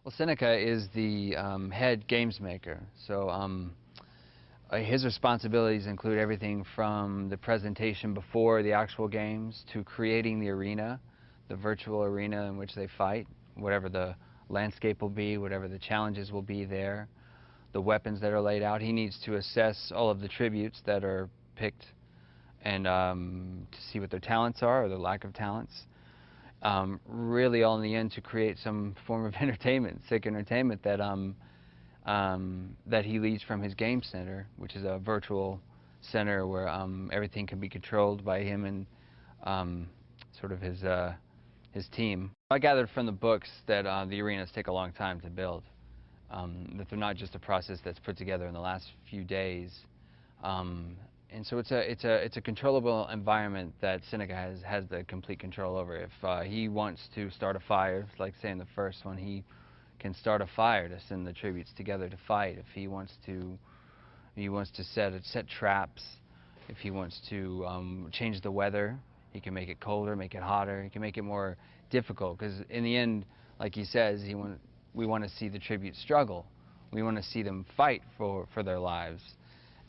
Well, Seneca is the head games maker, so his responsibilities include everything from the presentation before the actual games to creating the arena, the virtual arena in which they fight, whatever the landscape will be, whatever the challenges will be there, the weapons that are laid out. He needs to assess all of the tributes that are picked and to see what their talents are or their lack of talents. Really all in the end to create some form of entertainment, sick entertainment that that he leads from his game center, which is a virtual center where everything can be controlled by him and sort of his team. I gathered from the books that the arenas take a long time to build, that they're not just a process that's put together in the last few days. And so it's a controllable environment that Seneca has the complete control over. If he wants to start a fire, like say in the first one, he can start a fire to send the tributes together to fight. If he wants to set traps. If he wants to change the weather, he can make it colder, make it hotter. He can make it more difficult, because in the end, like he says, we want to see the tributes struggle. We want to see them fight for their lives.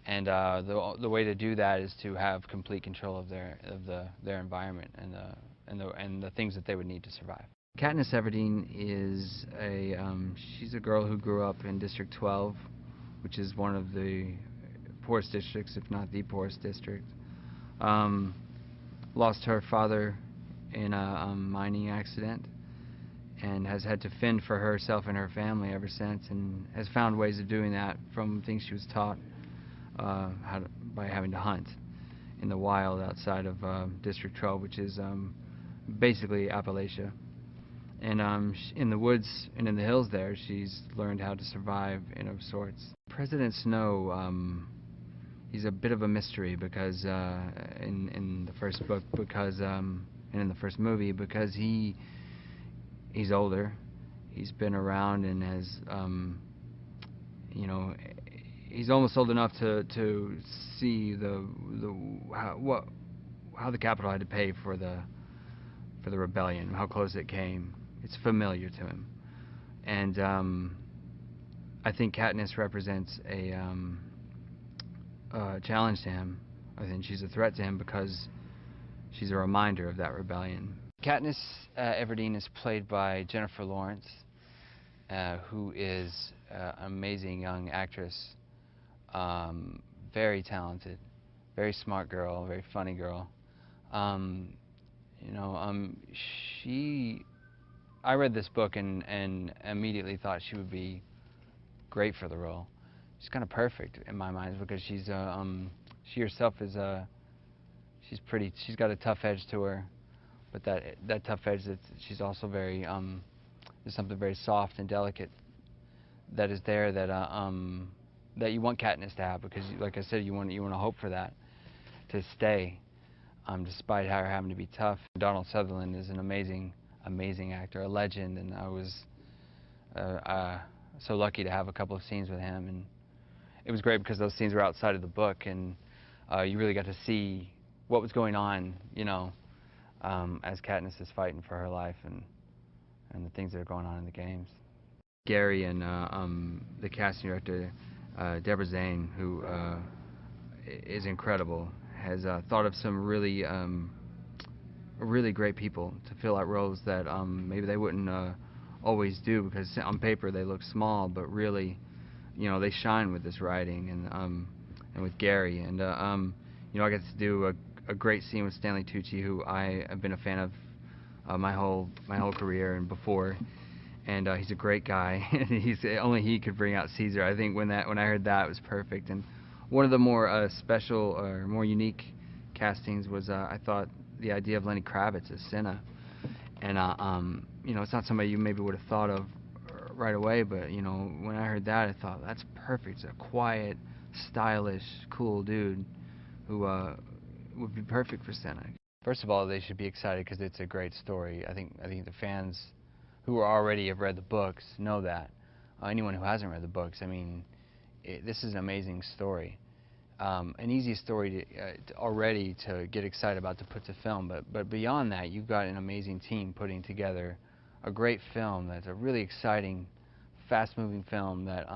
And the way to do that is to have complete control of their environment and the things that they would need to survive. Katniss Everdeen is she's a girl who grew up in District 12, which is one of the poorest districts, if not the poorest district. Lost her father in a mining accident and has had to fend for herself and her family ever since, and has found ways of doing that from things she was taught by having to hunt in the wild outside of District 12, which is basically Appalachia. And in the woods and in the hills there, she's learned how to survive of sorts. President Snow, he's a bit of a mystery because in the first book, because and in the first movie, because he's older, he's been around and has you know, he's almost old enough to see how the Capitol had to pay for the rebellion, how close it came. It's familiar to him, and I think Katniss represents a challenge to him. I think she's a threat to him because she's a reminder of that rebellion. Katniss Everdeen is played by Jennifer Lawrence, who is an amazing young actress. Very talented, very smart girl, very funny girl. You know, I read this book and immediately thought she would be great for the role. She's kind of perfect in my mind because she herself is she's got a tough edge to her, but that tough edge, she's also very there's something very soft and delicate that is there that you want Katniss to have, because like I said, you want to hope for that to stay, despite her having to be tough. Donald Sutherland is an amazing actor, a legend, and I was so lucky to have a couple of scenes with him, and it was great because those scenes were outside of the book, and you really got to see what was going on, you know, as Katniss is fighting for her life and the things that are going on in the games. Gary and the casting director, Deborah Zane, who is incredible, has thought of some really great people to fill out roles that maybe they wouldn't always do, because on paper they look small, but really, you know, they shine with this writing and with Gary. And you know, I got to do a great scene with Stanley Tucci, who I have been a fan of my whole career and before. And he's a great guy. Only he could bring out Caesar. I think when I heard that, it was perfect. And one of the more special or more unique castings was I thought the idea of Lenny Kravitz as Cinna. And you know, it's not somebody you maybe would have thought of right away, but you know, when I heard that, I thought that's perfect. It's a quiet, stylish, cool dude who would be perfect for Cinna. First of all, they should be excited because it's a great story. I think the fans who already have read the books know that. Anyone who hasn't read the books, I mean, this is an amazing story. An easy story already to get excited about to put to film, but beyond that, you've got an amazing team putting together a great film that's a really exciting fast-moving film that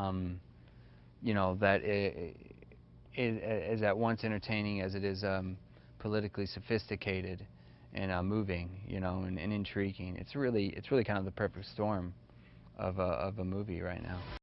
you know, that is at once entertaining as it is politically sophisticated and moving, you know, and intriguing. It's really kind of the perfect storm of a movie right now.